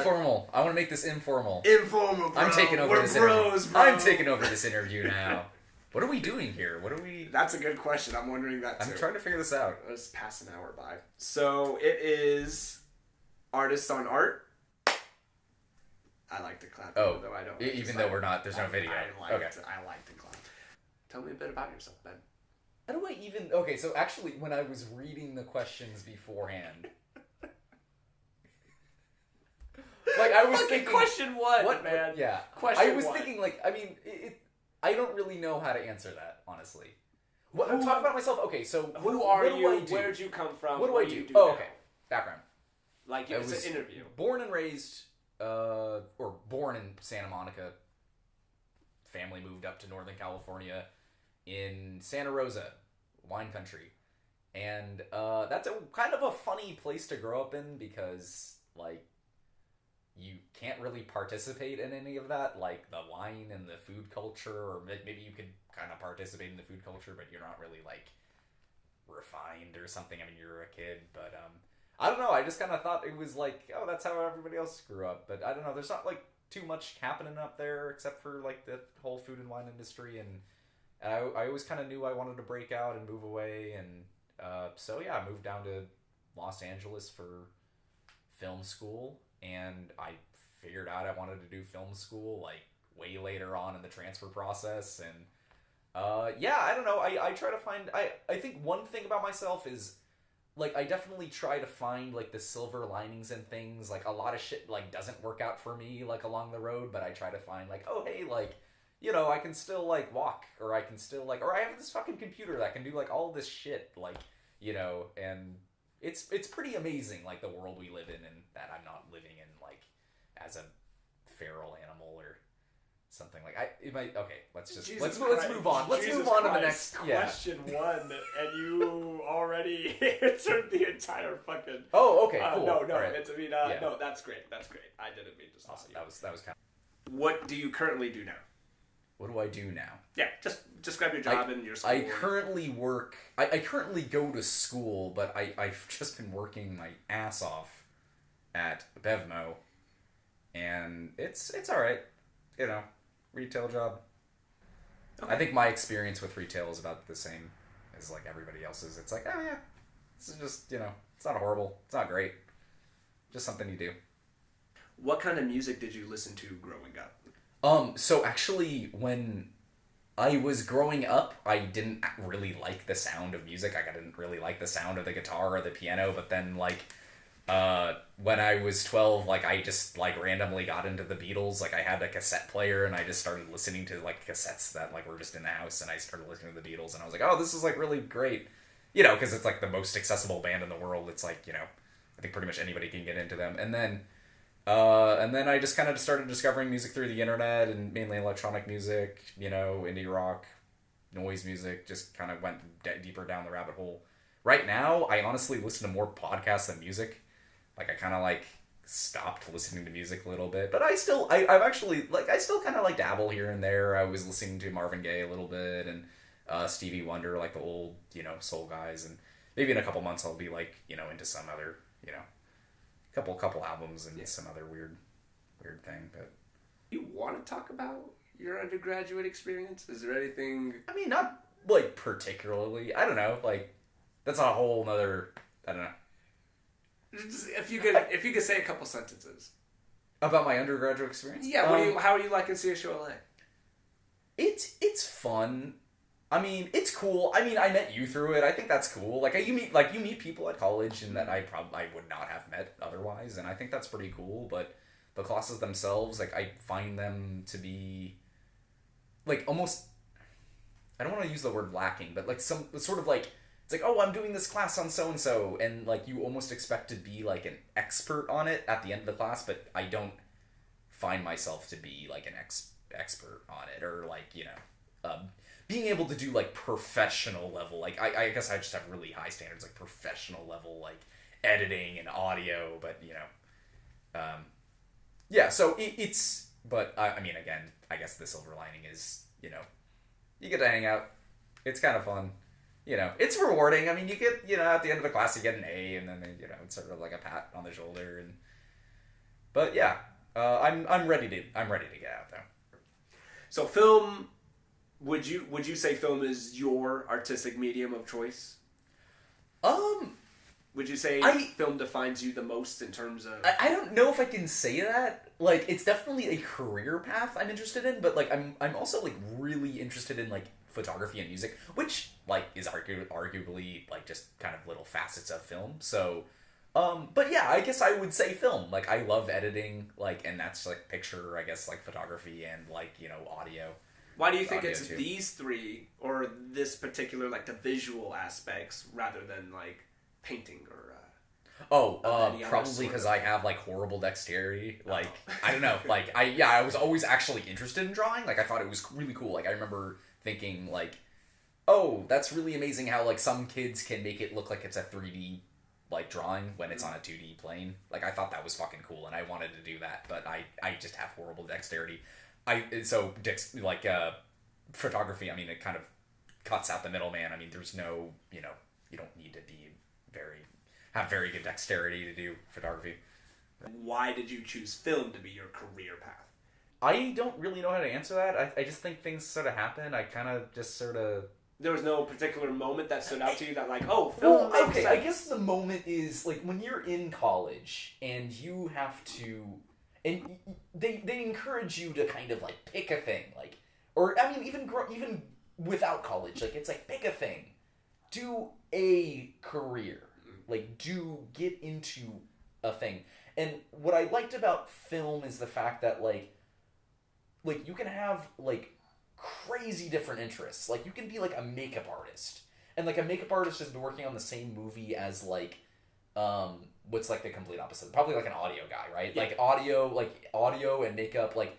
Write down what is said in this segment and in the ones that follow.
Informal. I want to make this informal. Informal, bro. I'm taking over this bros, interview. bro. I'm taking over this interview now. What are we doing here? What are we... That's a good question. I'm wondering that, too. I'm trying to figure this out. Let's pass an hour by. So, it is Artists on Art. I like to clap, Oh, though I don't. even though we're not, there's no video. I like to clap. Tell me a bit about yourself, Ben. How do I even... Okay, so actually, when I was reading the questions beforehand... Like, I was thinking... Question one, man. Yeah. Question I was one. thinking, like, I mean, I don't really know how to answer that, honestly. I'm talking about myself. Okay, so... Who are what do you? I do? Where'd you come from? What do I do? now? Okay. Background. Like, it's an interview. Born and raised... or born in Santa Monica. Family moved up to Northern California in Santa Rosa, wine country. And that's kind of a funny place to grow up in because, like, you can't really participate in any of that, like the wine and the food culture, or maybe you could kind of participate in the food culture, but you're not really, like, refined or something. I mean, you're a kid, but, I don't know, I just kind of thought it was like, oh, that's how everybody else grew up, but I don't know, there's not, like, too much happening up there, except for, like, the whole food and wine industry, and I always kind of knew I wanted to break out and move away, and, so, yeah, I moved down to Los Angeles for film school, and I figured out I wanted to do film school, like, way later on in the transfer process, and, yeah, I don't know, I try to find, I think one thing about myself is, like, I definitely try to find, like, the silver linings and things, like, a lot of shit, like, doesn't work out for me, like, along the road, but I try to find, like, oh, hey, like, you know, I can still, like, walk, or I can still, like, or I have this fucking computer that can do, like, all this shit, like, you know, and it's pretty amazing, like, the world we live in, and that I'm not living in, like, as a feral animal, or something like let's move on. Let's move on to the next question one, and you already answered the entire fucking. Oh, okay, cool. No, right. no, that's great. That's great. I didn't mean to stop awesome. you. That was kind of. What do you currently do now? What do I do now? Yeah, just describe your job and your school. I currently work. I currently go to school, but I've just been working my ass off at Bevmo, and it's all right, you know. Retail job. Okay. I think my experience with retail is about the same as, like, everybody else's. It's like, oh yeah, this is just, you know, it's not horrible, it's not great, just something you do. What kind of music did you listen to growing up? So actually, when I was growing up, I didn't really like the sound of music. Like, I didn't really like the sound of the guitar or the piano, but then, like, when I was 12, like, I just, like, randomly got into the Beatles. Like, I had a cassette player, and I just started listening to, like, cassettes that, like, were just in the house, and I started listening to the Beatles, and I was like, oh, this is, like, really great. You know, because it's, like, the most accessible band in the world. It's, like, you know, I think pretty much anybody can get into them. And then I just kind of started discovering music through the internet, and mainly electronic music, you know, indie rock, noise music, just kind of went deeper down the rabbit hole. Right now, I honestly listen to more podcasts than music. Like, I kind of, like, stopped listening to music a little bit, but I've actually, like, I still kind of, like, dabble here and there. I was listening to Marvin Gaye a little bit, and Stevie Wonder, like, the old, you know, soul guys, and maybe in a couple months I'll be, like, you know, into some other, you know, couple albums and some other weird thing, but... You want to talk about your undergraduate experience? Is there anything... I mean, not, like, particularly. I don't know, like, that's a whole nother, I don't know. Just, if you could say a couple sentences about my undergraduate experience. Yeah, how are you liking CSULA? It's fun. I mean, it's cool. I mean, I met you through it. I think that's cool. Like, you meet people at college, and that I would not have met otherwise, and I think that's pretty cool. But the classes themselves, like, I find them to be, like, almost, I don't want to use the word lacking, but, like, some sort of, like, it's like, oh, I'm doing this class on so-and-so, and, like, you almost expect to be, like, an expert on it at the end of the class, but I don't find myself to be, like, an expert on it, or, like, you know, being able to do, like, professional level, like, I guess I just have really high standards, like, professional level, like, editing and audio, but, you know, yeah, so it's, but, I mean, again, I guess the silver lining is, you know, you get to hang out, it's kind of fun. You know, it's rewarding. I mean, you get, you know, at the end of the class, you get an A, and then, you know, it's sort of like a pat on the shoulder, and But yeah, I'm ready to get out there. So film, would you say film is your artistic medium of choice? Would you say film defines you the most in terms of... I don't know if I can say that. Like, it's definitely a career path I'm interested in, but, like, I'm also, like, really interested in, like, photography and music, which, like, is arguably, like, just kind of little facets of film. So, but yeah, I guess I would say film. Like, I love editing, like, and that's, like, picture, I guess, like, photography and, like, you know, audio. Why do you think it's these three, or this particular, like, the visual aspects, rather than, like, painting or probably because I have like horrible dexterity. Like I don't know. Like I was always actually interested in drawing. Like I thought it was really cool. Like I remember thinking like, oh, that's really amazing how like some kids can make it look like it's a 3D like drawing when it's on a 2D plane. Like I thought that was fucking cool, and I wanted to do that, but I just have horrible dexterity. Photography. I mean, it kind of cuts out the middleman. I mean, there's no, you know, you don't need to be have very good dexterity to do photography. Why did you choose film to be your career path? I don't really know how to answer that. I just think things sort of happen. I kind of just sort of... There was no particular moment that stood out to you that like, oh, film makes sense. I guess the moment is like when you're in college and you have to... And they encourage you to kind of like pick a thing. Like, or I mean, even without college, like it's like pick a thing. Do a career. Like, get into a thing. And what I liked about film is the fact that, like you can have, like, crazy different interests. Like, you can be, like, a makeup artist. And, like, a makeup artist has been working on the same movie as, like, what's, like, the complete opposite? Probably, like, an audio guy, right? Yeah. Audio and makeup, like,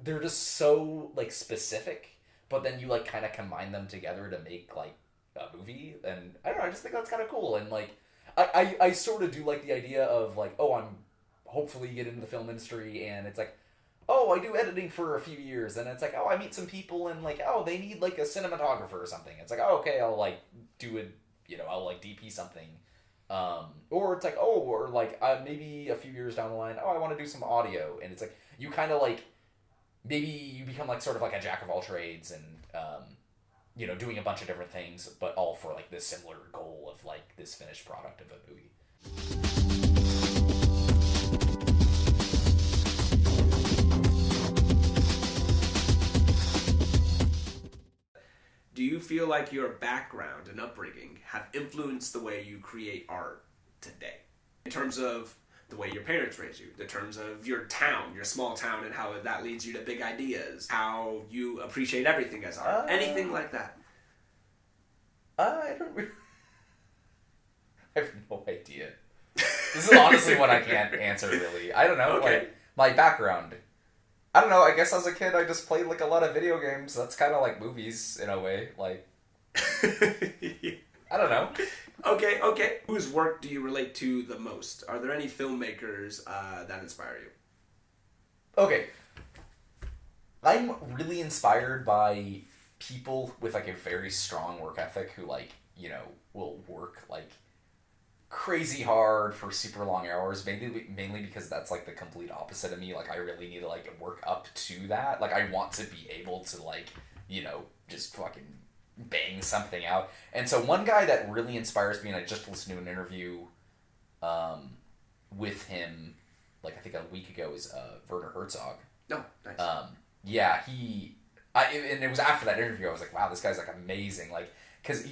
they're just so, like, specific. But then you, like, kind of combine them together to make, like, a movie, and I don't know, I just think that's kind of cool, and like I sort of do like the idea of like, oh, I'm hopefully get into the film industry, and it's like, oh, I do editing for a few years, and it's like, oh, I meet some people, and like, oh, they need like a cinematographer or something. It's like, oh, okay, I'll like do it, you know, I'll like DP something, or it's like, oh, or like maybe a few years down the line, oh, I want to do some audio, and it's like you kind of like maybe you become like sort of like a jack of all trades, and you know, doing a bunch of different things, but all for, like, this similar goal of, like, this finished product of a movie. Do you feel like your background and upbringing have influenced the way you create art today? In terms of the way your parents raised you, in terms of your town, your small town, and how that leads you to big ideas, how you appreciate everything as art, anything like that? I don't really... I have no idea. This is honestly what I can't answer, really. I don't know, okay. Like, my background. I don't know, I guess as a kid I just played, like, a lot of video games. That's kind of like movies, in a way. Like, I don't know. Okay. Whose work do you relate to the most? Are there any filmmakers that inspire you? Okay. I'm really inspired by people with like a very strong work ethic who like, you know, will work like crazy hard for super long hours, mainly because that's like the complete opposite of me. Like I really need to like work up to that. Like I want to be able to like, you know, just fucking bang something out. And so one guy that really inspires me, and I just listened to an interview with him like I think a week ago, is Werner Herzog. Oh, nice. Yeah, and it was after that interview, I was like, wow, this guy's, like, amazing. Like, because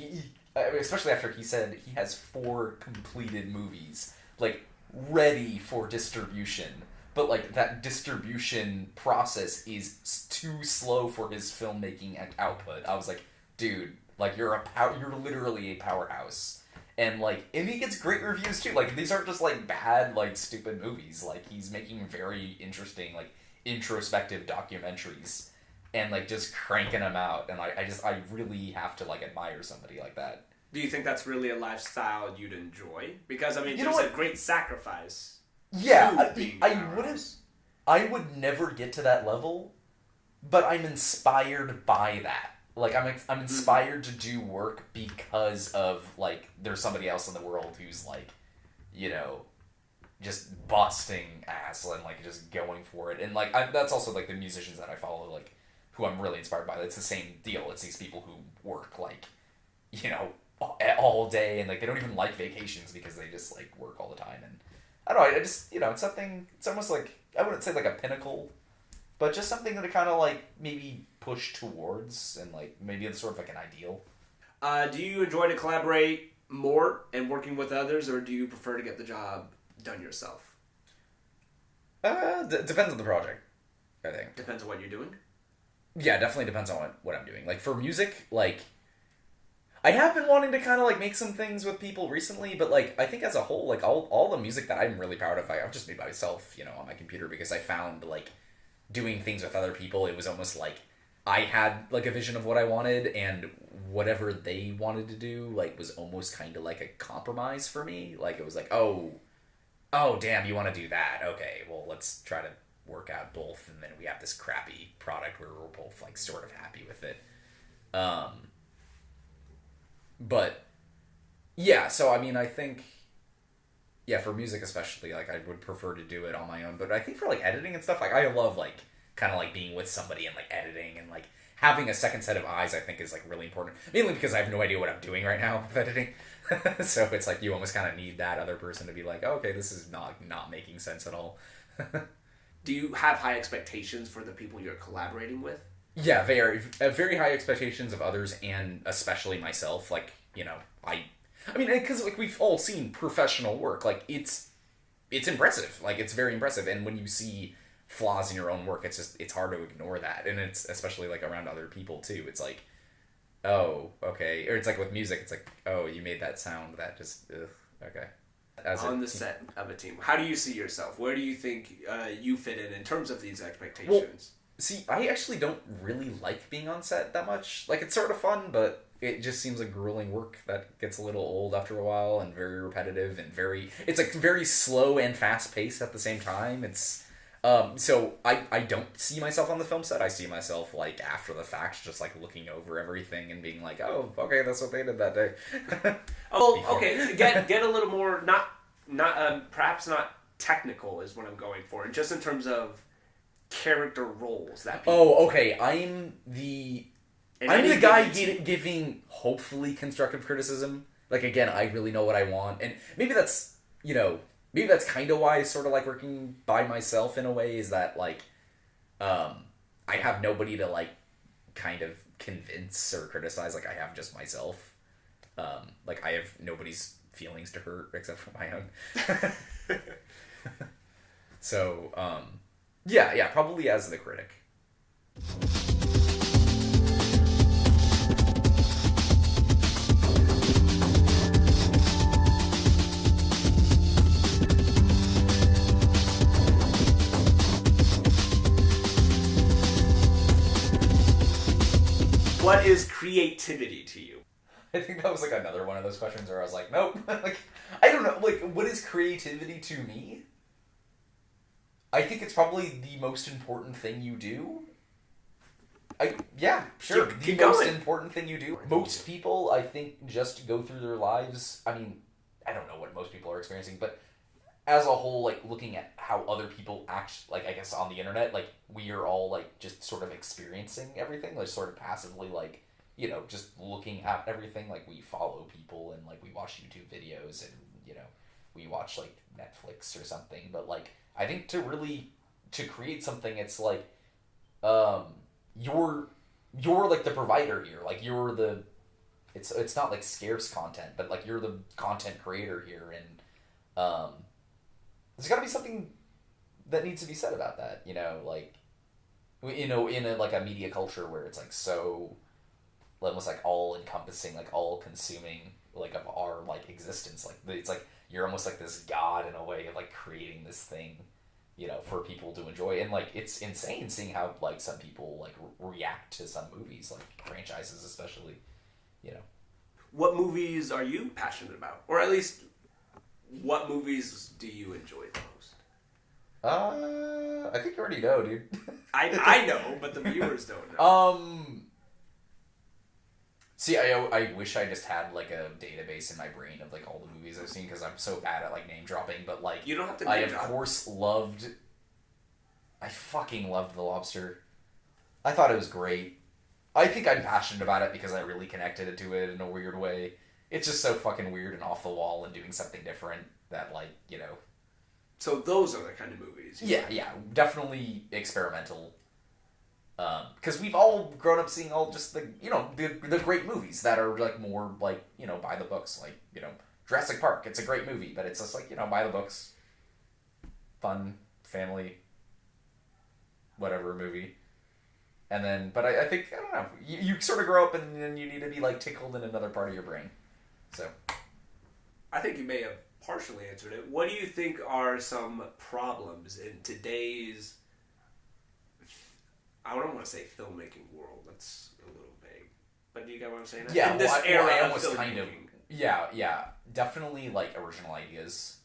especially after he said he has 4 completed movies, like, ready for distribution. But, like, that distribution process is too slow for his filmmaking output. I was like, dude, like, you're literally a powerhouse. And he gets great reviews, too. Like, these aren't just, like, bad, like, stupid movies. Like, he's making very interesting, like, introspective documentaries. And, like, just cranking them out. And, like, I really have to, like, admire somebody like that. Do you think that's really a lifestyle you'd enjoy? Because, I mean, there's a great sacrifice. Yeah, I would never get to that level, but I'm inspired by that. Like, I'm inspired to do work because of, like, there's somebody else in the world who's, like, you know, just busting ass and like just going for it. And like that's also like the musicians that I follow, like who I'm really inspired by. It's the same deal. It's these people who work like, you know, all day, and like they don't even like vacations because they just like work all the time. And I don't know, I just, you know, it's something, it's almost like, I wouldn't say like a pinnacle, but just something that I kind of like maybe push towards, and like maybe it's sort of like an ideal. Do you enjoy to collaborate more and working with others, or do you prefer to get the job done yourself? Depends on the project, I think. Depends on what you're doing? Yeah, definitely depends on what I'm doing. Like for music, like I have been wanting to kind of like make some things with people recently, but like I think as a whole, like all the music that I'm really proud of, I've just made by myself, you know, on my computer, because I found like doing things with other people, it was almost like I had like a vision of what I wanted, and whatever they wanted to do like was almost kind of like a compromise for me. Like it was like, oh damn, you want to do that? Okay, well let's try to work out both, and then we have this crappy product where we're both like sort of happy with it. But yeah, so I mean, I think, yeah, for music especially, like I would prefer to do it on my own. But I think for like editing and stuff, like I love like kind of like being with somebody and like editing, and like having a second set of eyes, I think is like really important. Mainly because I have no idea what I'm doing right now with editing. So it's like you almost kind of need that other person to be like, oh, okay, this is not making sense at all. Do you have high expectations for the people you're collaborating with? Yeah, very high expectations of others, and especially myself. Like, you know, I mean, because like we've all seen professional work. Like it's impressive. Like it's very impressive. And when you see flaws in your own work, it's hard to ignore that. And it's especially like around other people too. It's like, oh, okay. Or it's like with music, it's like, oh, you made that sound that just, ugh, okay. On the set of a team, how do you see yourself? Where do you think you fit in terms of these expectations? Well, see, I actually don't really like being on set that much. Like, it's sort of fun, but it just seems like grueling work that gets a little old after a while, and very repetitive, and it's like very slow and fast paced at the same time. It's so I don't see myself on the film set. I see myself like after the fact, just like looking over everything and being like, oh, okay, that's what they did that day. Oh, okay. Get a little more perhaps not technical is what I'm going for, just in terms of character roles that people Oh, okay. I'm the guy giving hopefully constructive criticism. Like, again, I really know what I want, and maybe that's, you know, maybe that's kind of why I sort of like working by myself in a way, is that like I have nobody to like kind of convince or criticize. Like I have just myself. Like I have nobody's feelings to hurt except for my own. So yeah, probably as the critic. What is creativity to you? I think that was like another one of those questions where I was like, nope. Like, I don't know. Like, what is creativity to me? I think it's probably the most important thing you do. Yeah, sure. The most important thing you do. Most people, I think, just go through their lives. I mean, I don't know what most people are experiencing, but as a whole, like, looking at how other people act, like, I guess on the internet, like, we are all, like, just sort of experiencing everything, like, sort of passively, like, you know, just looking at everything. Like, we follow people, and, like, we watch YouTube videos, and, you know, we watch, like, Netflix or something. But, like, I think to create something, it's, like, you're like, the provider here. Like, you're the... It's not, like, scarce content, but, like, you're the content creator here, and, there's got to be something that needs to be said about that, you know, like, you know, in a, like, a media culture where it's, like, so almost, like, all-encompassing, like, all-consuming, like, of our, like, existence. Like, it's, like, you're almost, like, this god in a way of, like, creating this thing, you know, for people to enjoy. And, like, it's insane seeing how, like, some people, like, react to some movies, like, franchises especially, you know. What movies are you passionate about? Or at least... what movies do you enjoy the most? I think you already know, dude. I know, but the viewers don't know. See, I wish I just had like a database in my brain of like all the movies I've seen because I'm so bad at like name dropping. But like, You don't have to I name of drop. course loved. I fucking loved The Lobster. I thought it was great. I think I'm passionate about it because I really connected to it in a weird way. It's just so fucking weird and off the wall and doing something different that like, you know. So those are the kind of movies. Yeah, definitely experimental. Because we've all grown up seeing all just the, you know, the great movies that are like more like, you know, by the books. Like, you know, Jurassic Park, it's a great movie, but it's just like, you know, by the books, fun, family, whatever movie. And then, but I think, I don't know, you sort of grow up and then you need to be like tickled in another part of your brain. So. I think you may have partially answered it. What do you think are some problems in today's, I don't want to say filmmaking world, that's a little vague, but do you get what I'm saying? Yeah, in this well, era I of almost filmmaking. kind of, yeah, definitely like original ideas.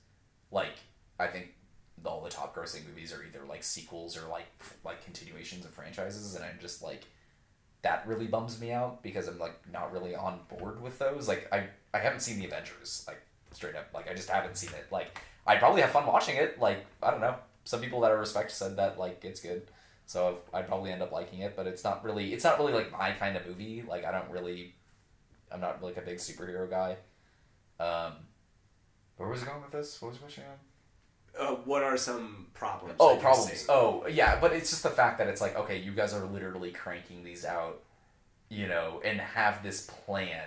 Like, I think all the top grossing movies are either like sequels or like continuations of franchises, and I'm just like, that really bums me out because I'm like not really on board with those. Like, I haven't seen the Avengers, like straight up, like I just haven't seen it. Like, I probably have fun watching it. Like, I don't know, some people that I respect said that like it's good, so I'd probably end up liking it. But it's not really like my kind of movie. Like, I'm not like a big superhero guy. Where was it going with this? What was the question on? What are some problems? Oh, that you're problems. seeing? Oh, yeah, but it's just the fact that it's like, okay, you guys are literally cranking these out, you know, and have this planned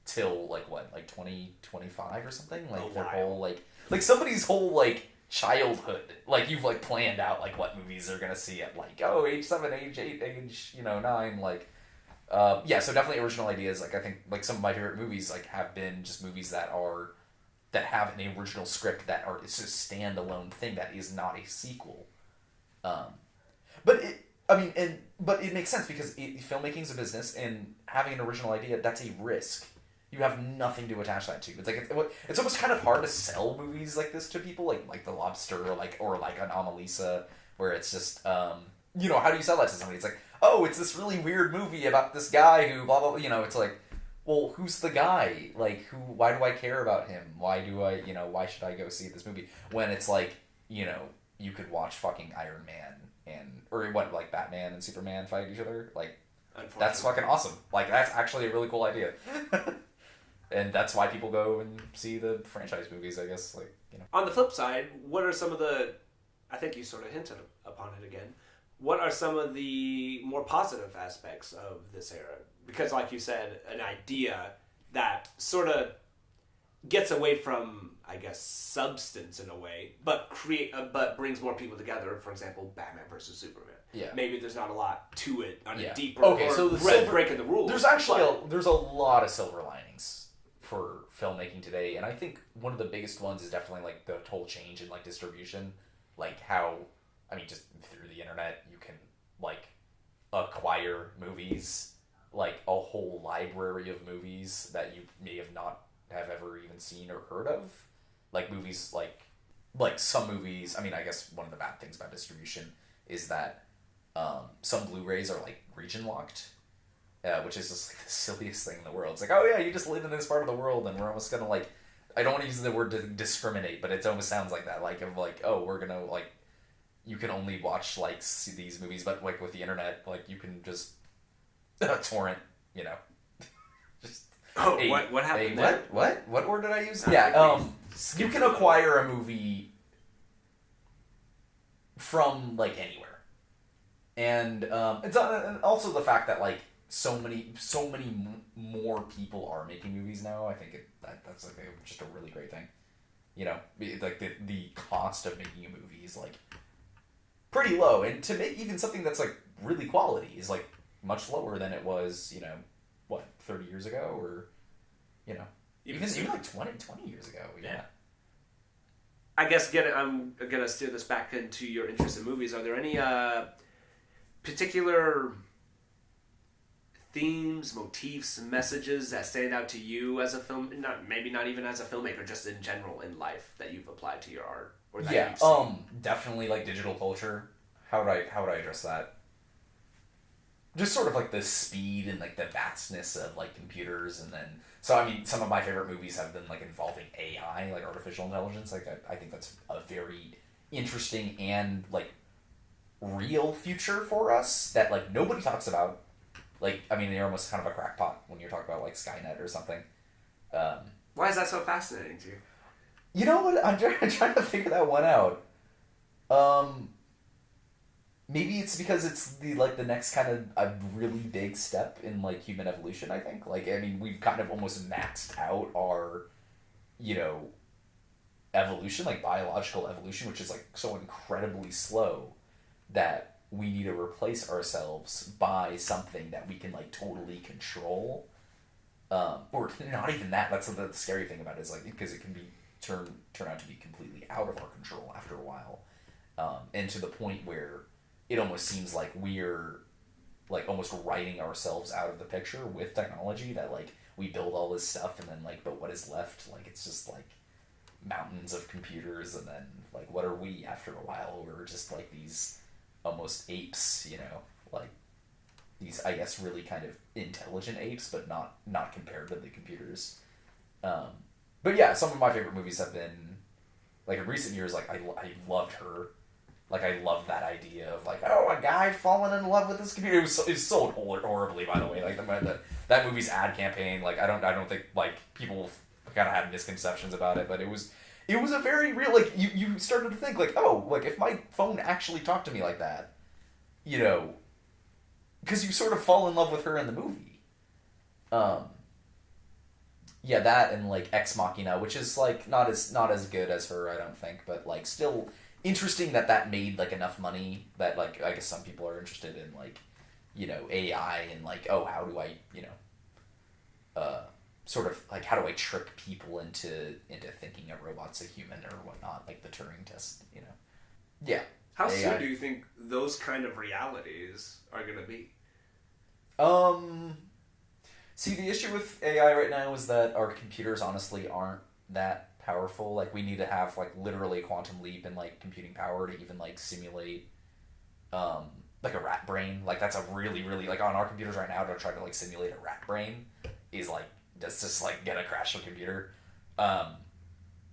till, like, what, like 2025 or something? Like, their whole, like somebody's whole, like, childhood. Like, you've, like, planned out, like, what movies they're gonna see at, like, oh, age 7, age 8, age, you know, 9, like... yeah, so definitely original ideas. Like, I think, like, some of my favorite movies, like, have been just movies that have an original script that are it's a standalone thing that is not a sequel. But it makes sense because filmmaking is a business, and having an original idea, that's a risk. You have nothing to attach that to. It's like it's almost kind of hard to sell movies like this to people, like The Lobster or like Anomalisa, where it's just you know, how do you sell that to somebody? It's like, oh, it's this really weird movie about this guy who blah blah blah. You know, it's like, well, who's the guy? Like, why do I care about him? Why should I go see this movie? When it's like, you know, you could watch fucking Iron Man or like Batman and Superman fight each other. Like, that's fucking awesome. Like, that's actually a really cool idea. And that's why people go and see the franchise movies, I guess. Like, you know. On the flip side, what are some of the, I think you sort of hinted upon it again, what are some of the more positive aspects of this era? Because, like you said, an idea that sort of gets away from, I guess, substance in a way, but brings more people together. For example, Batman versus Superman. Yeah. Maybe there's not a lot to it on a deeper breaking the rules. There's actually there's a lot of silver linings for filmmaking today, and I think one of the biggest ones is definitely like the whole change in like distribution, like how, I mean, just through the internet you can like acquire movies, like a whole library of movies that you may have ever even seen or heard of, like movies like some movies. I mean, I guess one of the bad things about distribution is that some Blu-rays are like region locked. Which is just like the silliest thing in the world. It's like, oh yeah, you just live in this part of the world, and we're almost gonna like, I don't want to use the word discriminate, but it almost sounds like that. Like, of like, oh, we're gonna like, you can only watch like these movies, but like with the internet, like you can just torrent, you know. Just what happened? What word did I use? Yeah, you can acquire a movie from like anywhere, and it's also the fact that like. So many more people are making movies now. I think that's like just a really great thing. You know, like the cost of making a movie is like pretty low, and to make even something that's like really quality is like much lower than it was, you know, what, 30 years ago, or you know, even like 20 years ago. Yeah. I guess I'm gonna steer this back into your interest in movies. Are there any particular themes, motifs, messages that stand out to you as a maybe not even as a filmmaker, just in general in life that you've applied to your art? Or that you've seen? Definitely like digital culture. How would I address that? just sort of like the speed and like the vastness of like computers, and then so I mean some of my favorite movies have been like involving AI, like artificial intelligence. Like I think that's a very interesting and like real future for us that like nobody talks about. Like I mean you're almost kind of a crackpot when you're talking about like Skynet or something. Why is that so fascinating to you? You know what? I'm trying to figure that one out. Maybe it's because it's the next kind of a really big step in like human evolution. I think. Like I mean, we've kind of almost maxed out our, you know, evolution, like biological evolution, which is like so incredibly slow that we need to replace ourselves by something that we can like totally control. Or not even that. That's the scary thing about it is like because it can be turn out to be completely out of our control after a while, and to the point where it almost seems like we're like almost writing ourselves out of the picture with technology. That like we build all this stuff and then like, but what is left? Like it's just like mountains of computers, and then like what are we after a while? We're just like these almost apes, you know, like these I guess really kind of intelligent apes, but not compared to the computers. But yeah, some of my favorite movies have been like in recent years. Like I loved Her. Like I loved that idea of like, oh, a guy falling in love with his computer. It was sold horribly, by the way. Like that movie's ad campaign. Like I don't think like people kind of had misconceptions about it, but it was a very real, like you started to think like, oh, like if my phone actually talked to me like that, you know, because you sort of fall in love with her in the movie. Yeah, that and like Ex Machina, which is like not as good as Her, I don't think, but like still interesting that made like enough money that like I guess some people are interested in like, you know, AI and like, oh, how do I, you know, sort of like how do I trick people into thinking a robot's a human or whatnot, like the Turing test, you know. Yeah. How AI. soon do you think those kind of realities are going to be? See, the issue with AI right now is that our computers honestly aren't that powerful. Like, we need to have, like, literally a quantum leap in, like, computing power to even, like, simulate, like, a rat brain. Like, that's a really, really, like, on our computers right now to try to, like, simulate a rat brain is, like, just like, gonna crash the computer.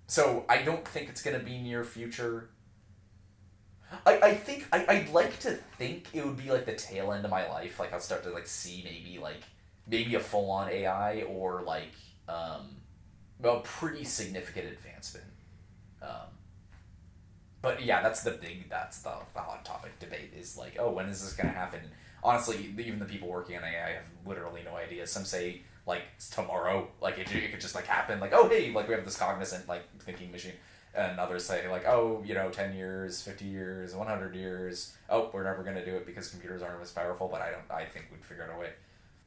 So I don't think it's gonna be near future. I think, I'd like to think it would be, like, the tail end of my life. Like, I'll start to, like, see maybe a full-on AI or, like, a pretty significant advancement. But, yeah, that's the hot topic debate is, like, oh, when is this going to happen? Honestly, even the people working on AI have literally no idea. Some say, like, tomorrow. Like, it could just, like, happen. Like, oh, hey, like, we have this cognizant, like, thinking machine. And others say, like, oh, you know, 10 years, 50 years, 100 years. Oh, we're never going to do it because computers aren't as powerful, but I think we'd figure out a way.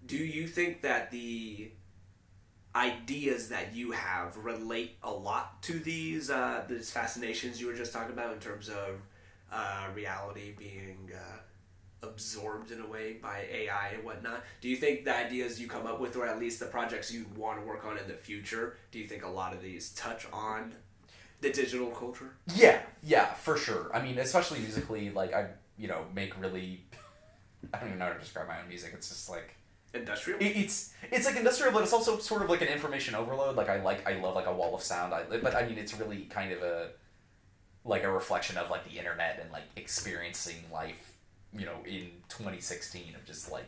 Do you think that the ideas that you have relate a lot to these fascinations you were just talking about in terms of reality being absorbed in a way by AI and whatnot? Do you think the ideas you come up with, or at least the projects you want to work on in the future, do you think a lot of these touch on the digital culture? Yeah, for sure. I mean, especially musically, like, I, you know, make really... I don't even know how to describe my own music. It's just, like... Industrial? It's like industrial, but it's also sort of like an information overload. Like, I love, like, a wall of sound. But, I mean, it's really kind of a reflection of, like, the internet and, like, experiencing life, you know, in 2016 of just, like,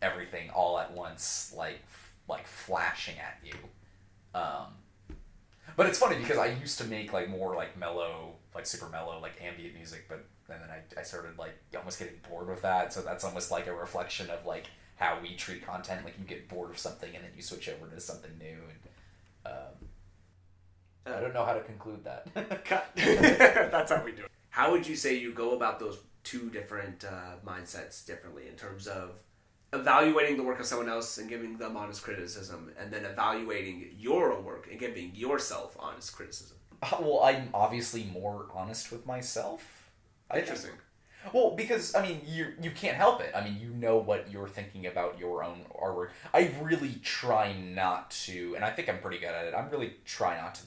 everything all at once, like flashing at you. But it's funny because I used to make, like, more, like, mellow, like, super mellow, like, ambient music, but then I started, like, almost getting bored with that, so that's almost, like, a reflection of, like, how we treat content. Like, you get bored of something and then you switch over to something new, and, I don't know how to conclude that. Cut. That's how we do it. How would you say you go about those two different mindsets differently in terms of evaluating the work of someone else and giving them honest criticism, and then evaluating your own work and giving yourself honest criticism? Well, I'm obviously more honest with myself. Interesting. Well, because, I mean, you can't help it. I mean, you know what you're thinking about your own artwork. I really try not to, and I think I'm pretty good at it, I really try not to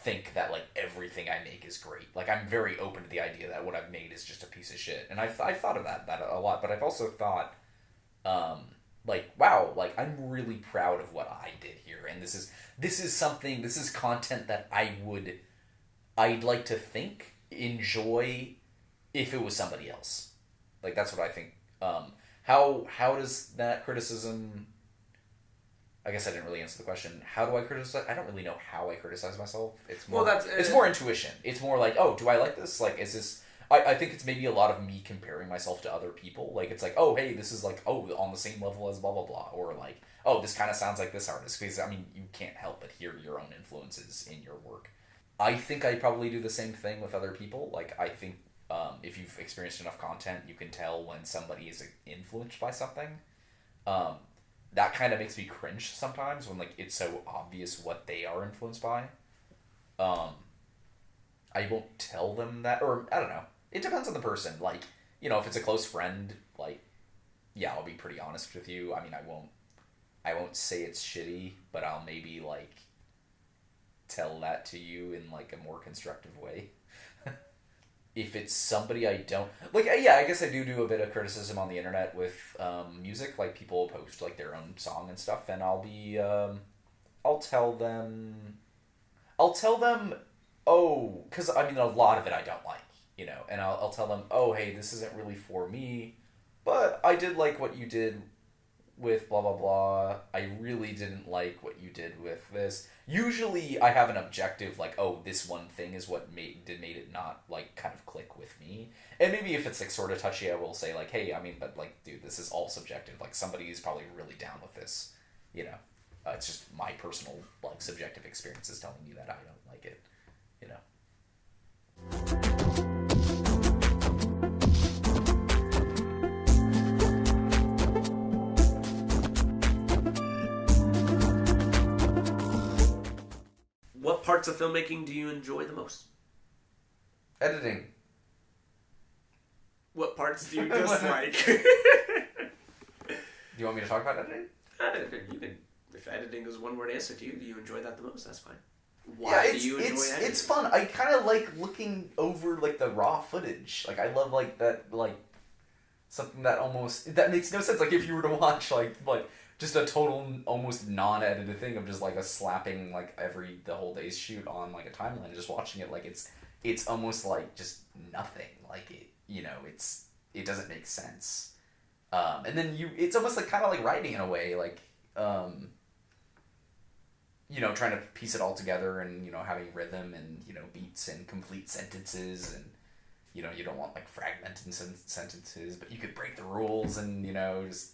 think that, like, everything I make is great. Like, I'm very open to the idea that what I've made is just a piece of shit. And I've thought of that a lot, but I've also thought wow, like I'm really proud of what I did here, and this is content that I'd like to think enjoy if it was somebody else. Like that's what I think. How does that criticism? I guess I didn't really answer the question. How do I criticize? I don't really know how I criticize myself. It's more. It's more intuition. It's more like, oh, do I like this? Like, is this? I think it's maybe a lot of me comparing myself to other people. Like, it's like, oh, hey, this is like, oh, on the same level as blah blah blah, or like, oh, this kind of sounds like this artist. Because I mean, you can't help but hear your own influences in your work. I think I probably do the same thing with other people. Like, I think if you've experienced enough content, you can tell when somebody is influenced by something. That kind of makes me cringe sometimes when like it's so obvious what they are influenced by. I won't tell them that, or I don't know. It depends on the person. Like, you know, if it's a close friend, like, yeah, I'll be pretty honest with you. I mean, I won't say it's shitty, but I'll maybe like tell that to you in like a more constructive way. If it's somebody I don't like, yeah, I guess I do a bit of criticism on the internet with music. Like people post like their own song and stuff, and I'll tell them, oh, because I mean a lot of it I don't like, you know, and I'll tell them, oh, hey, this isn't really for me, but I did like what you did with blah blah blah. I really didn't like what you did with this. Usually I have an objective like, oh, this one thing is what made it not like kind of click with me. And maybe if it's like sort of touchy, I will say like, hey, I mean, but like, dude, this is all subjective. Like somebody is probably really down with this, you know. It's just my personal like subjective experiences telling me that I don't like it, you know. What parts of filmmaking do you enjoy the most? Editing. What parts do you dislike? Do you want me to talk about editing? You can, if editing is one word answer to you, do you enjoy that the most? That's fine. Why do you enjoy editing? It's fun. I kind of like looking over like the raw footage. Like I love like that, like something that makes no sense. Like if you were to watch like just a total almost non-edited thing of just like a slapping like the whole day's shoot on like a timeline and just watching it, like it's almost like just nothing. Like it doesn't make sense. And then it's almost like kind of like writing in a way, like trying to piece it all together and having rhythm and beats and complete sentences, and you don't want like fragmented sentences, but you could break the rules and just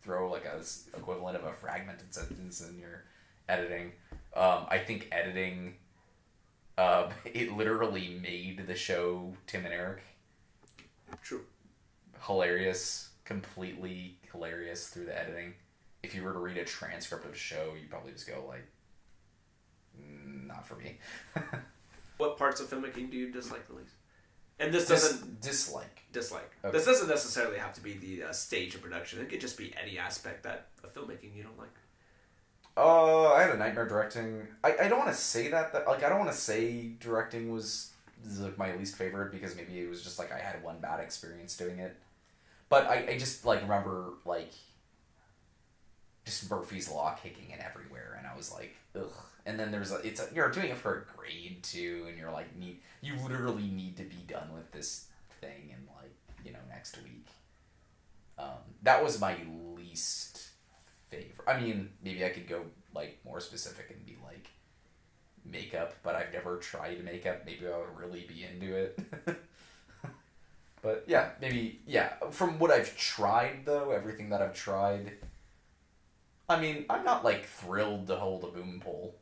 throw like a equivalent of a fragmented sentence in your editing. I think editing, it literally made the show Tim and Eric. True. Hilarious, completely hilarious through the editing. If you were to read a transcript of a show, you'd probably just go like, not for me. What parts of filmmaking do you dislike the least? And this doesn't... Dislike. Okay. This doesn't necessarily have to be the stage of production. It could just be any aspect of filmmaking you don't like. I had a nightmare directing. I don't want to say that like, I don't want to say directing was like my least favorite, because maybe it was just like I had one bad experience doing it. But I just like remember like just Murphy's Law kicking in everywhere, and I was like, ugh. And then you're doing it for a grade too, and you're like, you literally need to be done with this thing in like next week. That was my least favorite. I mean, maybe I could go like more specific and be like makeup, but I've never tried makeup. Maybe I would really be into it. But yeah, maybe, yeah. From what I've tried though, everything that I've tried, I mean, I'm not like thrilled to hold a boom pole.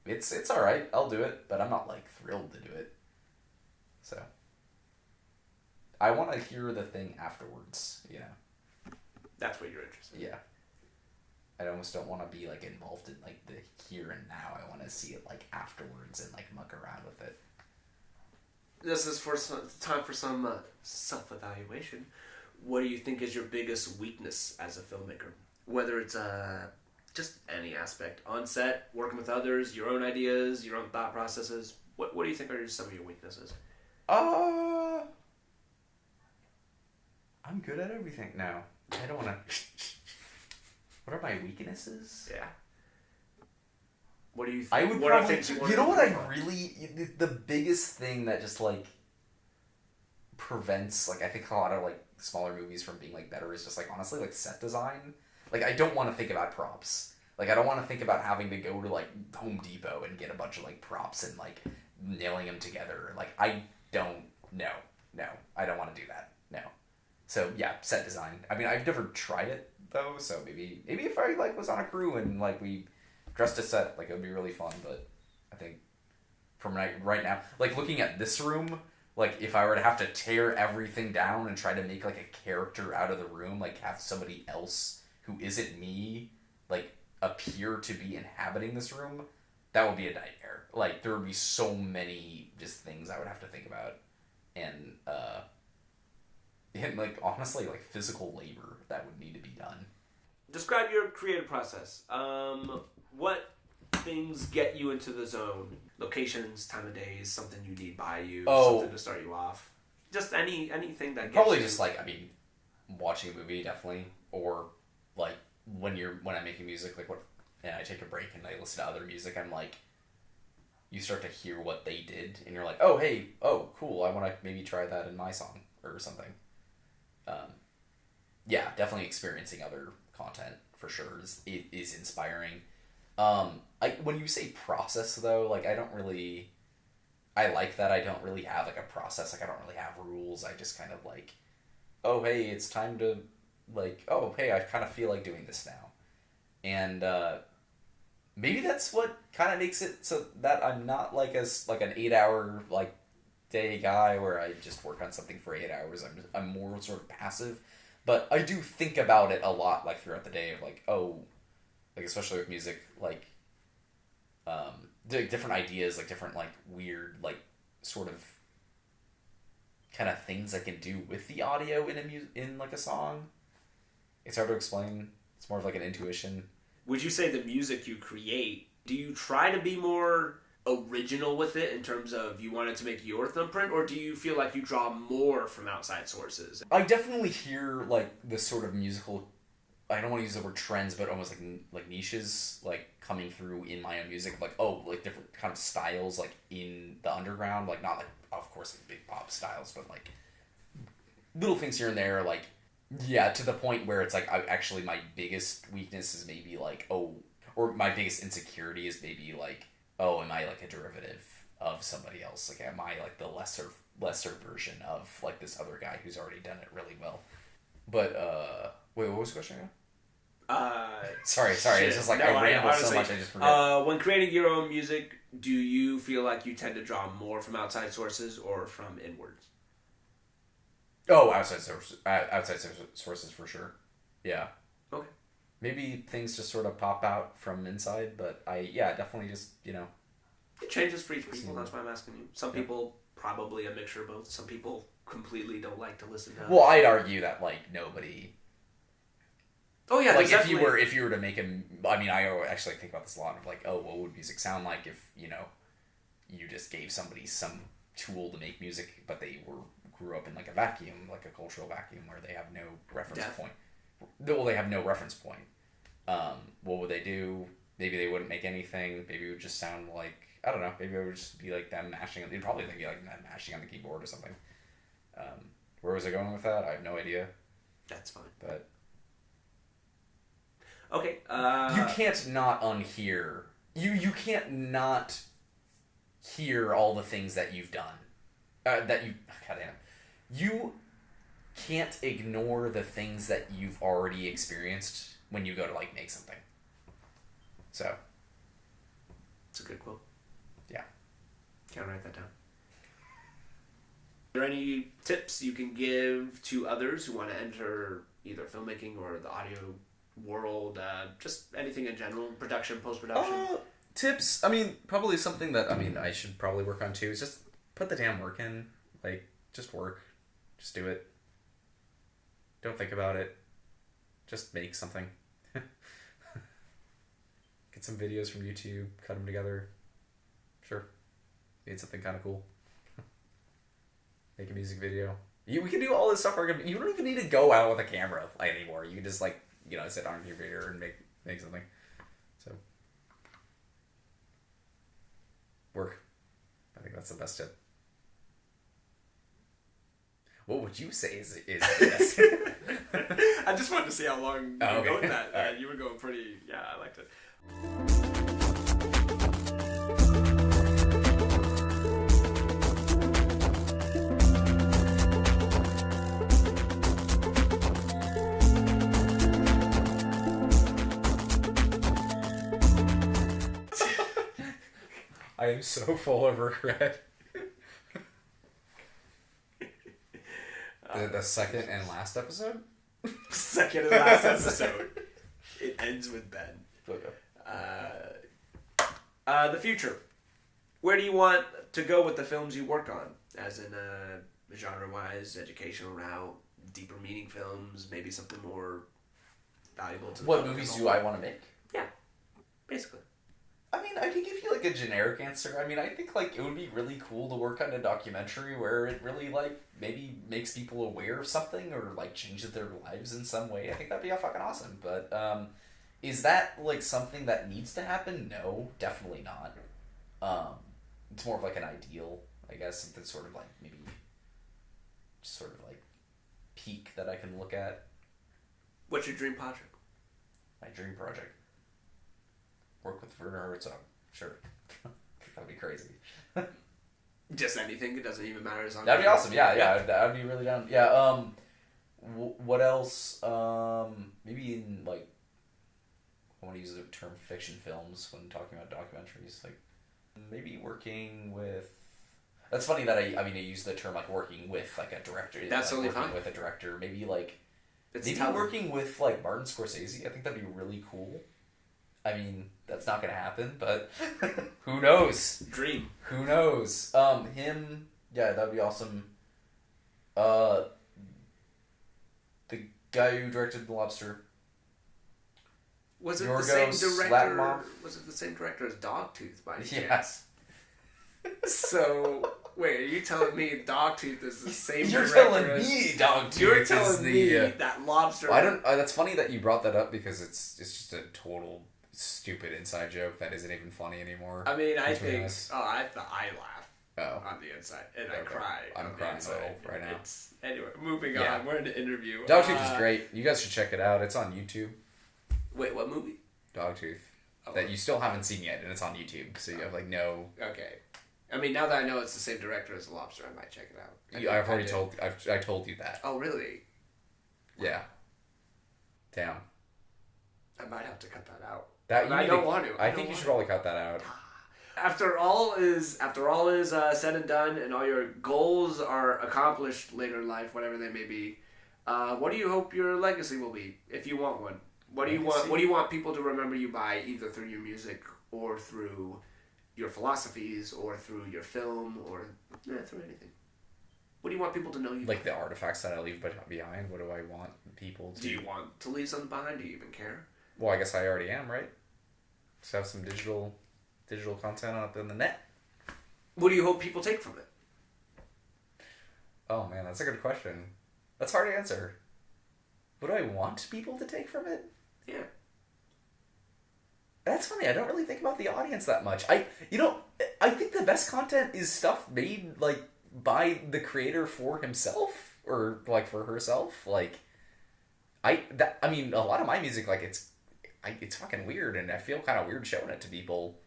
It's all right. I'll do it, but I'm not like thrilled to do it. So I want to hear the thing afterwards. That's what you're interested in. Yeah. I almost don't want to be like involved in like the here and now. I want to see it like afterwards and like muck around with it. This is time for some self-evaluation. What do you think is your biggest weakness as a filmmaker? Whether it's just any aspect, on set, working with others, your own ideas, your own thought processes. What do you think are some of your weaknesses? I'm good at everything now. I don't want to... What are my weaknesses? Yeah. What do you think? I would what are probably... things you want You to know what I improve on? really... The biggest thing that just, like, prevents, like, I think a lot of, like, smaller movies from being, like, better is just, like, honestly, like, set design. Like, I don't want to think about props. Like, I don't want to think about having to go to, like, Home Depot and get a bunch of, like, props and, like, nailing them together. Like, I don't... No. I don't want to do that. No. So, yeah, set design. I mean, I've never tried it, though, so maybe if I, like, was on a crew and, like, we dressed a set, like, it would be really fun, but I think from right now, like, looking at this room, like, if I were to have to tear everything down and try to make, like, a character out of the room, like, have somebody else who isn't me, like, appear to be inhabiting this room, that would be a nightmare. Like, there would be so many just things I would have to think about. And like, honestly, like, physical labor that would need to be done. Describe your creative process. What things get you into the zone? Locations, time of days, something you need by you, something to start you off. Just anything that gets probably you. Just, like, I mean, watching a movie, definitely. Or, like, when I'm making music, like, and I take a break and I listen to other music, I'm like, you start to hear what they did, and you're like, oh, hey, oh, cool, I want to maybe try that in my song, or something. Yeah, definitely experiencing other content, for sure, is inspiring. When you say process, though, like, I like that I don't really have, like, a process, like, I don't really have rules, I just kind of, like, oh, hey, it's time to, like, oh, hey, I kind of feel like doing this now. And, maybe that's what kind of makes it so that I'm not like an 8-hour like day guy where I just work on something for 8 hours. I'm more sort of passive, but I do think about it a lot, like, throughout the day of, like, oh, like, especially with music, like, different ideas, like, different, like, weird, like, sort of kind of things I can do with the audio in like a song. It's hard to explain. It's more of like an intuition. Would you say the music you create, do you try to be more original with it in terms of you want it to make your thumbprint, or do you feel like you draw more from outside sources? I definitely hear, like, this sort of musical, I don't want to use the word trends, but almost like niches, like, coming through in my own music, like, oh, like, different kind of styles, like, in the underground, like, not, like, of course, like, big pop styles, but, like, little things here and there, like, yeah, to the point where it's like, actually my biggest weakness is maybe like, oh, or my biggest insecurity is maybe like, oh, am I like a derivative of somebody else? Like, am I like the lesser version of like this other guy who's already done it really well? But, wait, what was the question again? Sorry, it's just like, I ramble so much I just forget. When creating your own music, do you feel like you tend to draw more from outside sources or from inwards? Oh, outside sources for sure. Yeah. Okay. Maybe things just sort of pop out from inside, but definitely just, you know. It changes for each people, that's why I'm asking you. Some people, probably a mixture of both. Some people completely don't like to listen to... Well, I'd argue that, like, nobody... Oh, yeah, like, if you were to make I mean, I actually think about this a lot of, like, oh, what would music sound like if, you know, you just gave somebody some tool to make music, but they grew up in, like, a vacuum, like a cultural vacuum where they have no reference point. Well, they have no reference point. What would they do? Maybe they wouldn't make anything. Maybe it would just sound like, I don't know, maybe it would just be like them mashing. They'd probably be like them mashing on the keyboard or something. Where was I going with that? I have no idea. That's fine. But okay. You can't not unhear. You can't not hear all the things that you've done. Goddamn. You can't ignore the things that you've already experienced when you go to, like, make something. So. It's a good quote. Yeah. Can I write that down? Are there any tips you can give to others who want to enter either filmmaking or the audio world? Just anything in general, production, post-production? Tips? I mean, probably something that, I should probably work on too is just put the damn work in. Like, just work. Just do it. Don't think about it. Just make something. Get some videos from YouTube, cut them together. Sure. Made something kind of cool. Make a music video. We can do all this stuff. You don't even need to go out with a camera anymore. You can just, like, sit on your computer and make something. So work. I think that's the best tip. What would you say is the best? I just wanted to see how long you Oh, would go okay. with that. Alright. You were going pretty. Yeah, I liked it. I am so full of regret. The second and last episode? Second and last episode. It ends with Ben. Okay. The future. Where do you want to go with the films you work on? As in genre-wise, educational route, deeper meaning films, maybe something more valuable to the What public movies as a do whole? I want to make? Yeah, basically. I mean, I could give you like a generic answer. I mean, I think like it would be really cool to work on a documentary where it really like maybe makes people aware of something or like changes their lives in some way. I think that'd be fucking awesome. But is that like something that needs to happen? No, definitely not. It's more of like an ideal, I guess, something sort of like maybe sort of like peak that I can look at. What's your dream project? My dream project. Work with Werner Herzog. Sure. That'd be crazy. Just anything. It doesn't even matter as long That'd as be awesome. Yeah. That'd be really down. Yeah. What else? Maybe in like, I want to use the term fiction films when talking about documentaries. Like, maybe working with. That's funny that I use the term like working with like a director. That's like, totally working fine. with a director. Maybe like. It's Maybe talent. working with like Martin Scorsese. I think that'd be really cool. I mean, that's not gonna happen, but who knows? Dream. Who knows? Him, yeah, that'd be awesome. The guy who directed The Lobster. Was it Yorgos the same director? Lanthimos? Was it the same director as Dogtooth by any chance? Yes. So wait, are you telling me Dogtooth is the same You're director? telling as- me, Dogtooth. You're is telling the, me that Lobster. I don't. That's funny that you brought that up because it's just a total stupid inside joke that isn't even funny anymore. I mean, I between think. us. Oh, I laugh Oh. on the inside, and I Okay. cry. I'm on the crying a inside. little right now. Anyway, moving Yeah. on. We're in the interview. Dogtooth is great. You guys should check it out. It's on YouTube. Wait, what movie? Dogtooth. Oh. That you still haven't seen yet, and it's on YouTube, so you have like no. Okay. I mean, now that I know it's the same director as The Lobster, I might check it out. I told you that. Oh, really? Yeah. Damn. I might have to cut that out. That I don't want to. I think you should probably cut that out. After all is said and done, and all your goals are accomplished later in life, whatever they may be, what do you hope your legacy will be, if you want one? What do you want? Legacy? What do you want people to remember you by, either through your music or through your philosophies or through your film or through anything? What do you want people to know you? Like the artifacts that I leave behind. What do I want people to? Do you want to leave something behind? Do you even care? Well, I guess I already am, right? Just have some digital content up in the net. What do you hope people take from it? Oh man, that's a good question. That's hard to answer. What do I want people to take from it? Yeah. That's funny. I don't really think about the audience that much. I think the best content is stuff made like by the creator for himself or like for herself. Like, I mean, a lot of my music, like it's fucking weird, and I feel kind of weird showing it to people.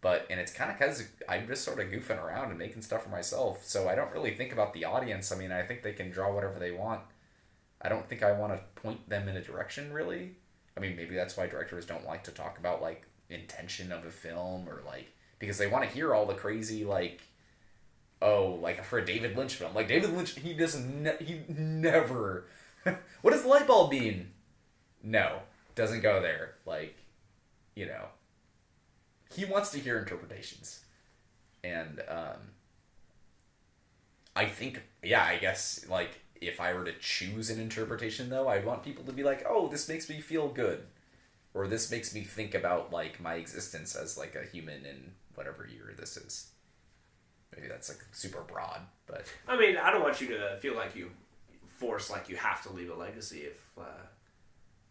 And it's kind of because I'm just sort of goofing around and making stuff for myself, so I don't really think about the audience. I mean, I think they can draw whatever they want. I don't think I want to point them in a direction, really. I mean, maybe that's why directors don't like to talk about, like, intention of a film or, like, because they want to hear all the crazy, like, oh, like, for a David Lynch film. Like, David Lynch, he never... What does the light bulb mean? No. Doesn't go there. Like, you know. He wants to hear interpretations. And, I think, yeah, I guess, like, if I were to choose an interpretation, though, I'd want people to be like, oh, this makes me feel good. Or this makes me think about, like, my existence as, like, a human in whatever year this is. Maybe that's, like, super broad, but... I mean, I don't want you to feel like you have to leave a legacy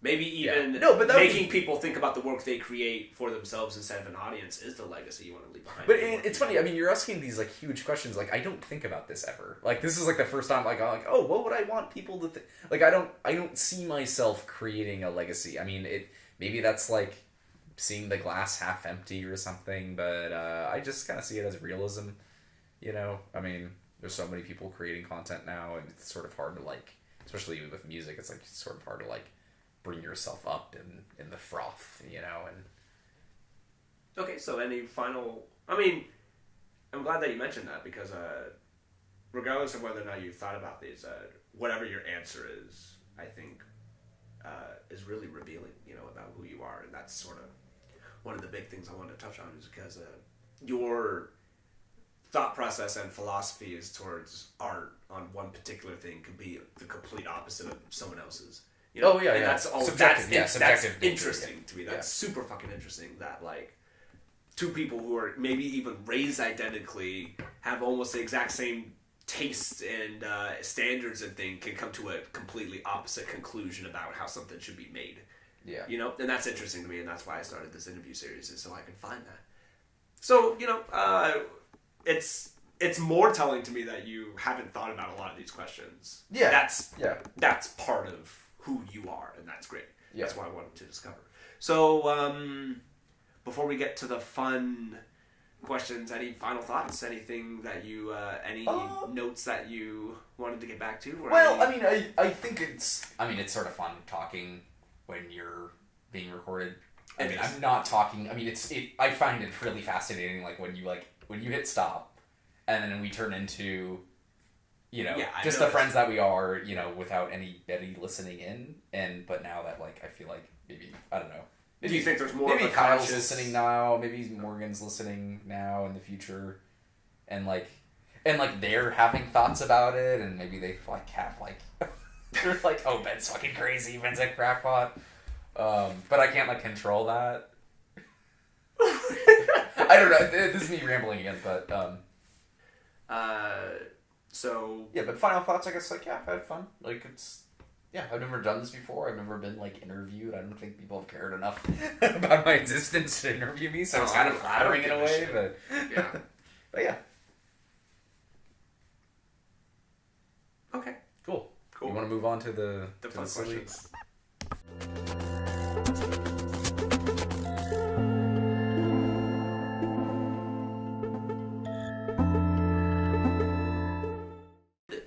Maybe even making people think about the work they create for themselves instead of an audience is the legacy you want to leave behind. But it's funny. I mean, you're asking these like huge questions. Like, I don't think about this ever. Like, this is like the first time I'm like, oh, what would I want people to think? Like, I don't see myself creating a legacy. I mean, maybe that's like seeing the glass half empty or something. But I just kind of see it as realism. You know, I mean, there's so many people creating content now, and it's sort of hard to like, especially with music. It's like sort of hard to like bring yourself up in the froth, you know, and... Okay, so any final... I mean, I'm glad that you mentioned that, because regardless of whether or not you've thought about these, whatever your answer is, I think, is really revealing, you know, about who you are, and that's sort of one of the big things I wanted to touch on, is because your thought process and philosophy is towards art on one particular thing could be the complete opposite of someone else's. You know? Oh yeah, and yeah. That's all. Subjective, That's nature, interesting to me. That's super fucking interesting. That like two people who are maybe even raised identically have almost the exact same tastes and standards and thing can come to a completely opposite conclusion about how something should be made. Yeah. You know, and that's interesting to me, and that's why I started this interview series, is so I can find that. So you know, it's more telling to me that you haven't thought about a lot of these questions. Yeah. That's part of who you are, and that's great. Yeah. That's what I wanted to discover. So, before we get to the fun questions, any final thoughts? Anything that you, any notes that you wanted to get back to? Or well, I mean, I think it's sort of fun talking when you're being recorded. I mean, I'm not talking. I mean, I find it really fascinating, like when you hit stop, and then we turn into, you know, just the friends that we are, you know, without anybody listening in. But now that, like, I feel like maybe, I don't know. Do you think there's more maybe of a Kyle's conscious... listening now, maybe Morgan's listening now in the future, and they're having thoughts about it, and maybe they like have like they're like, oh, Ben's fucking crazy, Ben's a crackpot. But I can't like control that. I don't know. This is me rambling again, but so yeah. But final thoughts, I guess. Like, yeah, I had fun. Like, I've never done this before. I've never been like interviewed. I don't think people have cared enough about my existence to interview me, so it's kind of flattering in a way. But yeah, but yeah. Okay. Cool. You want to move on to the fun questions?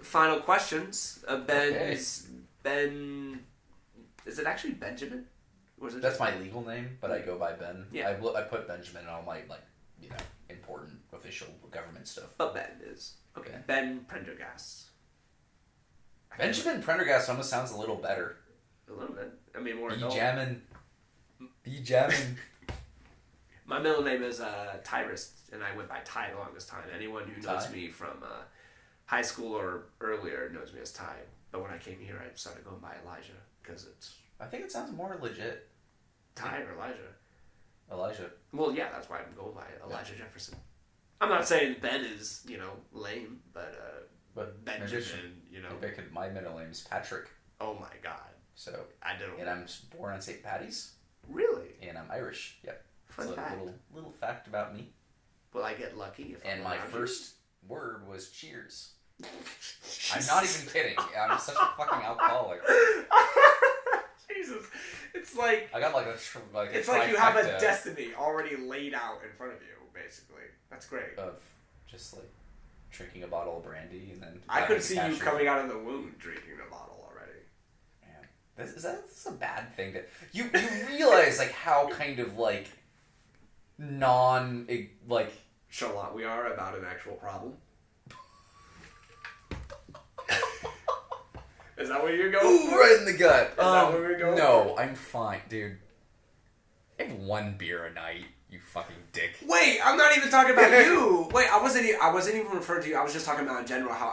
Final questions. Ben. Is it actually Benjamin? Or is it That's my legal name, but I go by Ben. Yeah. I put Benjamin in all my important official government stuff. But Ben is okay. Ben Prendergast. Benjamin Prendergast almost sounds a little better. A little bit. I mean, more Be adult. jamming. My middle name is Tyrus, and I went by Ty the longest time. Anyone who knows me from high school or earlier knows me as Ty. But when I came here, I started going by Elijah because it's... I think it sounds more legit. Ty or Elijah? Elijah. Well, yeah, that's why I'm going by Elijah Jefferson. I'm not saying Ben is, lame, but Benjamin, Maybe my middle name is Patrick. Oh my God. So I don't. And I'm born on St. Paddy's. Really? And I'm Irish. Yep. Fun It's fact. a little fact about me. Will I get lucky if And I'm my around first word was cheers. I'm not even kidding. I'm such a fucking alcoholic. Jesus, it's like I got it's like you have a destiny already laid out in front of you. Basically, that's great. Of just like drinking a bottle of brandy and then I could see you coming out of the womb drinking a bottle already. Man, this is a bad thing to you realize like how kind of like nonchalant we are about an actual problem. Is that where you're going? Ooh, right in the gut. Is that where we're going? No, I'm fine, dude. I have one beer a night, you fucking dick. Wait, I'm not even talking about you. Wait, I wasn't even referring to you. I was just talking about in general how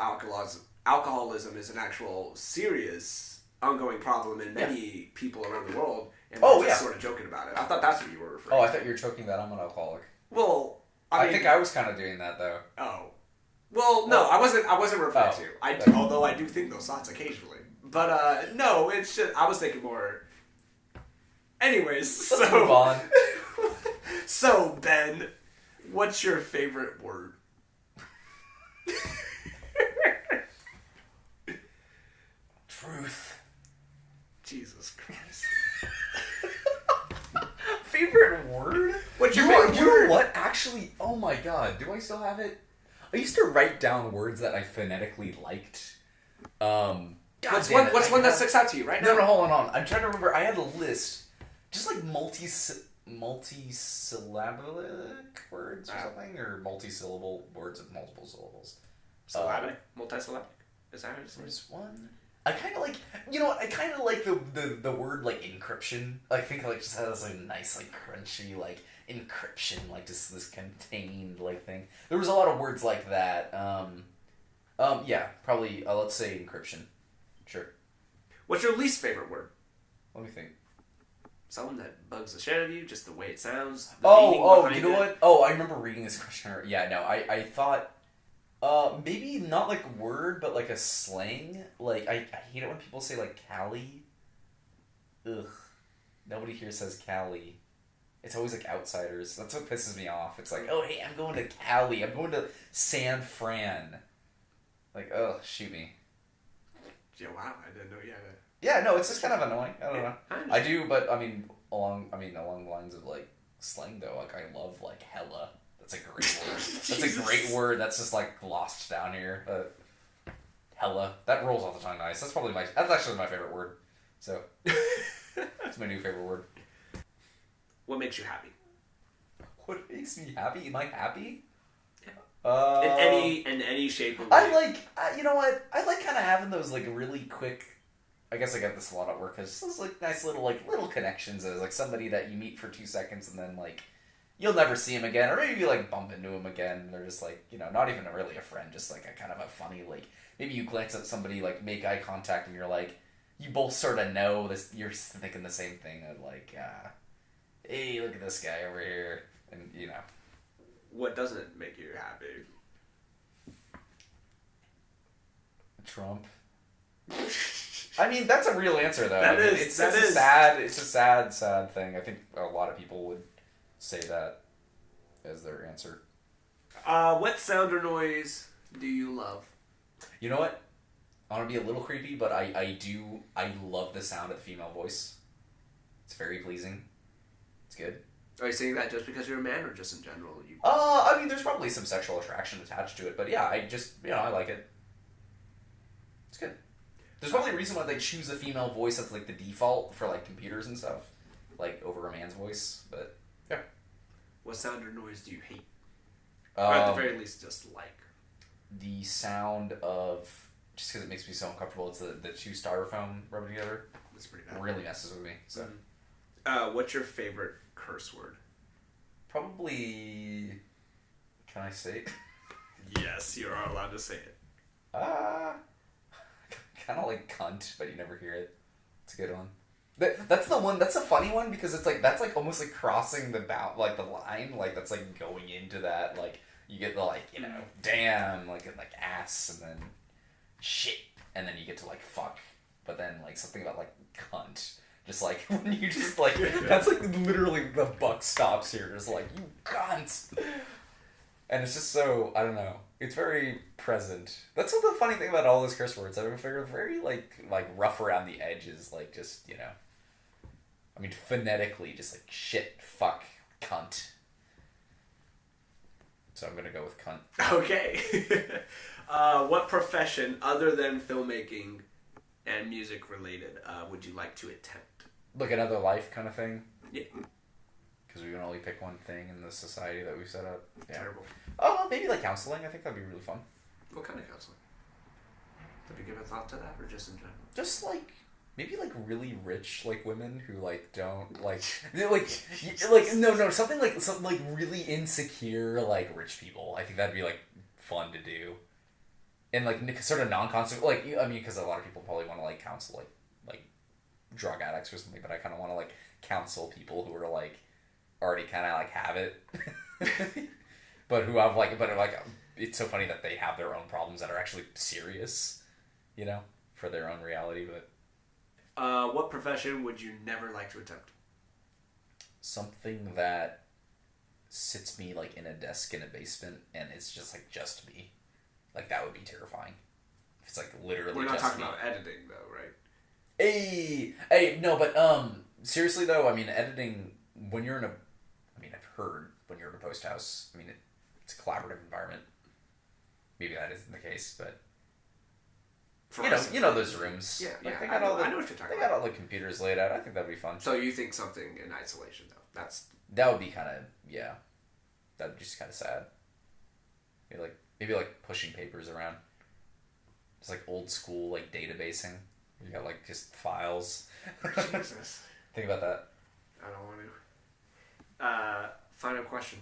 alcoholism is an actual serious ongoing problem in many people around the world. And we're just sort of joking about it. I thought that's what you were referring to. Oh, I thought you were joking that I'm an alcoholic. Well, I think I was kind of doing that though. Oh. Well, no, I wasn't referring to. Although I do think those thoughts occasionally. But no, it's just I was thinking more Anyways, Let's move on. So, Ben, what's your favorite word? Truth. Jesus Christ. Favorite word? What's your You know- favorite You word? know what? Actually, oh my god, do I still have it? I used to write down words that I phonetically liked. What's one that sticks out to you right now? No, hold on. I'm trying to remember. I had a list, just like multisyllabic words or something, or multisyllable words with multiple syllables. Syllabic? Multisyllabic? Is that how it is? There's one. I kind of like, you know what? I kind of like the word like encryption. I think like just has a nice like crunchy like encryption, like just this contained like thing. There was a lot of words like that. Yeah, probably. Let's say encryption. Sure. What's your least favorite word? Let me think. Something that bugs the shit out of you, just the way it sounds. You know what? Oh, I remember reading this question. Yeah, no, I thought, maybe not like a word, but like a slang. Like, I hate it when people say like Cali. Ugh. Nobody here says Cali. It's always like outsiders. That's what pisses me off. It's like, oh, hey, I'm going to Cali. I'm going to San Fran. Like, oh, shoot me. Yeah, wow, I didn't know you had a... Yeah, no, it's just kind of annoying. I don't know. I I do, but along the lines of like slang though, like I love like hella. That's a great word. That's a great word. That's just like lost down here. Hella. That rolls off the tongue nice. That's actually my favorite word. So it's my new favorite word. What makes you happy? What makes me happy? Am I happy? In any shape or way. I like, you know what? I like kind of having those like really quick. I guess I get this a lot at work because those like nice little connections as like somebody that you meet for 2 seconds and then like you'll never see him again, or maybe you like bump into him again. And they're just like, you know, not even really a friend, just like a kind of a funny like maybe you glance at somebody, like make eye contact, and you're like, you both sort of know this. You're thinking the same thing of like, hey, look at this guy over here, and you know. What doesn't make you happy? Trump. I mean, that's a real answer, though. It's a sad thing. I think a lot of people would say that as their answer. What sound or noise do you love? You know what? I want to be a little creepy, but I love the sound of the female voice. It's very pleasing. It's good. Are you saying that just because you're a man, or just in general? I mean, there's probably some sexual attraction attached to it, but yeah, I just, I like it. It's good. There's probably a reason why they choose a female voice as like the default for like computers and stuff, like over a man's voice. But yeah. What sound or noise do you hate? Or at the very least, just like the sound of, just because it makes me so uncomfortable. It's the two styrofoam rubbing together. That's pretty bad. It really messes with me. So. What's your favorite curse word? Probably. Can I say it? Yes, you are allowed to say it. Kind of like cunt, but you never hear it. It's a good one. That's the one. That's a funny one because it's like that's like almost like crossing the the line. Like that's like going into that. Like you get the like damn like ass and then shit and then you get to like fuck, but then like something about like cunt. Just like when you just like that's like literally the buck stops here. Just like you cunt. And it's just so, I don't know. It's very present. That's what the funny thing about all those curse words. I've figured very like rough around the edges, like just, I mean phonetically just like shit, fuck, cunt. So I'm gonna go with cunt. Okay. What profession other than filmmaking and music related would you like to attempt? Like another life kind of thing? Yeah. Because we can only pick one thing in the society that we've set up. Yeah. Terrible. Oh, maybe like counseling. I think that'd be really fun. What kind of counseling? Have you given thought to that, or just in general? Just like maybe like really rich like women who like don't like no something like really insecure like rich people. I think that'd be like fun to do, and like sort of non-constant like I mean because a lot of people probably want to like counsel like drug addicts or something, but I kind of want to like counsel people who are like already kind of like have it, but who have like it's so funny that they have their own problems that are actually serious, for their own reality. But what profession would you never like to attempt? something that sits me like in a desk in a basement and it's just like just me. Like that would be terrifying. If it's like literally We're not just talking me. about editing though, right? Hey, no, but seriously though, I mean, editing when you're in a, I mean, I've heard when you're in a post house, I mean, it's a collaborative environment. Maybe that isn't the case, but For you know, us, you know those rooms. Yeah, Like, yeah. they got all the, I know what you're talking they got about. all the computers laid out. I think that'd be fun. So you think something in isolation though? That would be kind of, yeah. That'd be just kind of sad. Maybe like pushing papers around. It's like old school like databasing. You got like just files. Jesus. Think about that. I don't want to. Final question.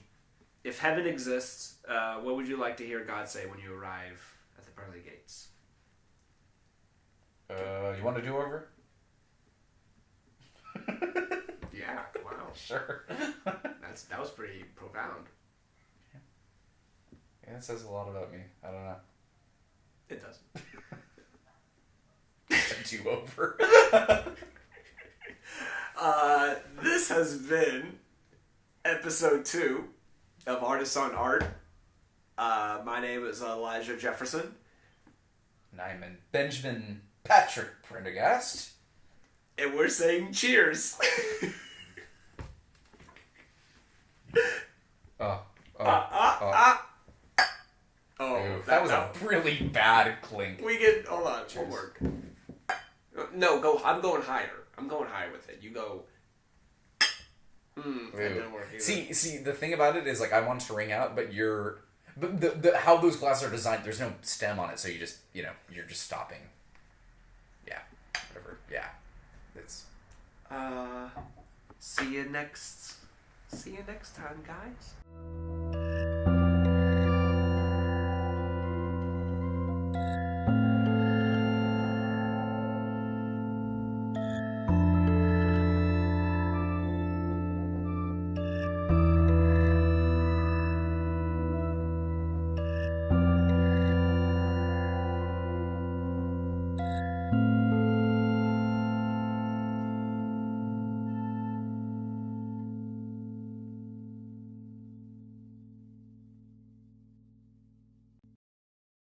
If heaven exists, what would you like to hear God say when you arrive at the pearly gates? You want to do over? Yeah, wow. Sure. That was pretty profound. Yeah, it says a lot about me. I don't know. It doesn't. Do over. This has been episode 2 of Artists on Art. My name is Elijah Jefferson. And I'm in Benjamin Patrick Prendergast. And we're saying cheers. Oh, that was a really bad clink. We get, hold on, Cheers. one word. No, go. I'm going higher. I'm going higher with it. You go. That didn't work either. See, the thing about it is like I want to ring out, but the how those glasses are designed, there's no stem on it, so you just you're just stopping. Yeah, whatever. Yeah, it's. See you next time, guys.